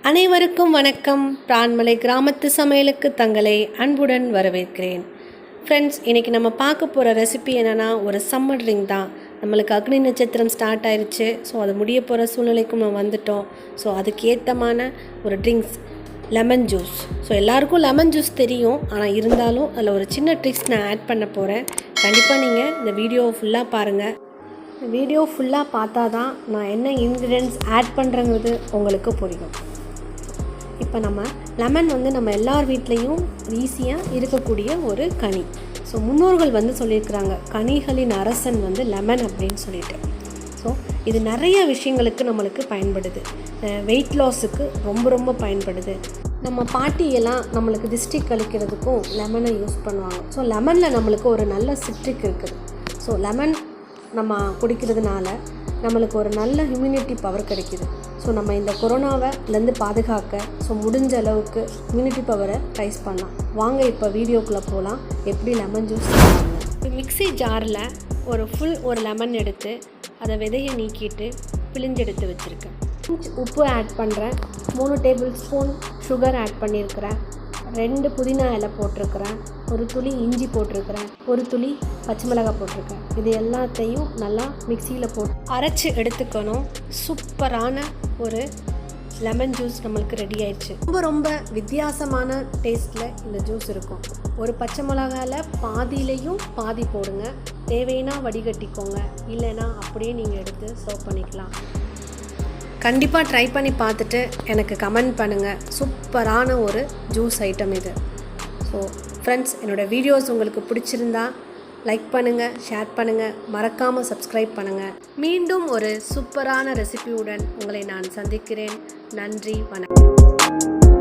அனைவருக்கும் வணக்கம். பிரான்மலை கிராமத்து சமையலுக்கு தங்களை அன்புடன் வரவேற்கிறேன். ஃப்ரெண்ட்ஸ், இன்றைக்கி நம்ம பார்க்க போகிற ரெசிபி என்னென்னா ஒரு சம்மர் ட்ரிங்க் தான். நம்மளுக்கு அக்னி நட்சத்திரம் ஸ்டார்ட் ஆயிடுச்சு. ஸோ அது முடிய போகிற சூழ்நிலைக்கும் நம்ம வந்துட்டோம். ஸோ அதுக்கு ஏற்றமான ஒரு ட்ரிங்க்ஸ் லெமன் ஜூஸ். ஸோ எல்லாருக்கும் லெமன் ஜூஸ் தெரியும், ஆனால் இருந்தாலும் அதில் ஒரு சின்ன ட்ரிக்ஸ் நான் ஆட் பண்ண போகிறேன். கண்டிப்பாக நீங்கள் இந்த வீடியோவை ஃபுல்லாக பாருங்கள். இந்த வீடியோ ஃபுல்லாக பார்த்தா தான் நான் என்ன இன்க்ரீடியன்ட்ஸ் ஆட் பண்ணுறேங்கிறது உங்களுக்கு புரியும். இப்போ நம்ம லெமன் நம்ம எல்லார் வீட்லேயும் ஈஸியாக இருக்கக்கூடிய ஒரு கனி. ஸோ முன்னோர்கள் சொல்லியிருக்கிறாங்க, கனிகளின் அரசன் லெமன் அப்படின்னு சொல்லிட்டு. ஸோ இது நிறைய விஷயங்களுக்கு நம்மளுக்கு பயன்படுது. வெயிட் லாஸுக்கு ரொம்ப பயன்படுது. நம்ம பாட்டியெல்லாம் நம்மளுக்கு திஷ்டி கழிக்கிறதுக்கும் லெமனை யூஸ் பண்ணுவாங்க. ஸோ லெமனில் நம்மளுக்கு ஒரு நல்ல சிட்ரிக் இருக்குது. ஸோ லெமன் நம்ம குடிக்கிறதுனால நம்மளுக்கு ஒரு நல்ல இம்யூனிட்டி பவர் கிடைக்கிது. ஸோ நம்ம இந்த கொரோனாவிலேருந்து பாதுகாக்க முடிஞ்ச அளவுக்கு இம்யூனிட்டி பவரை ரைஸ் பண்ணலாம். வாங்க இப்போ வீடியோக்குள்ளே போகலாம். எப்படி லெமன் ஜூஸ் செய்வாங்க. மிக்ஸி ஜாரில் ஒரு லெமன் எடுத்து அதை விதையை நீக்கிட்டு பிழிஞ்சு எடுத்து வச்சுருக்கேன். உப்பு ஆட் பண்ணுறேன். 3 டேபிள் ஸ்பூன் சுகர் ஆட் பண்ணியிருக்கிறேன். 2 புதினா இலை போட்டிருக்கிறேன். ஒரு துளி இஞ்சி போட்டிருக்கிறேன். ஒரு துளி பச்சை மிளகாய் போட்டிருக்கேன். இது எல்லாத்தையும் நல்லா மிக்சியில் போட்டு அரைச்சி எடுத்துக்கணும். சூப்பரான ஒரு லெமன் ஜூஸ் நம்மளுக்கு ரெடி ஆயிடுச்சு. ரொம்ப வித்தியாசமான டேஸ்ட்டில் இந்த ஜூஸ் இருக்கும். ஒரு பச்சை மிளகாயில் பாதியிலையும் பாதி போடுங்க. தேவைன்னா வடிகட்டிக்கோங்க, இல்லைன்னா அப்படியே நீங்கள் எடுத்து சர்வ் பண்ணிக்கலாம். கண்டிப்பாக ட்ரை பண்ணி பார்த்துட்டு எனக்கு கமெண்ட் பண்ணுங்கள். சூப்பரான ஒரு ஜூஸ் ஐட்டம் இது. ஸோ ஃப்ரெண்ட்ஸ், என்னோடய வீடியோஸ் உங்களுக்கு பிடிச்சிருந்தா லைக் பண்ணுங்கள், ஷேர் பண்ணுங்கள், மறக்காமல் சப்ஸ்கிரைப் பண்ணுங்கள். மீண்டும் ஒரு சூப்பரான ரெசிபியுடன் உங்களை நான் சந்திக்கிறேன். நன்றி, வணக்கம்.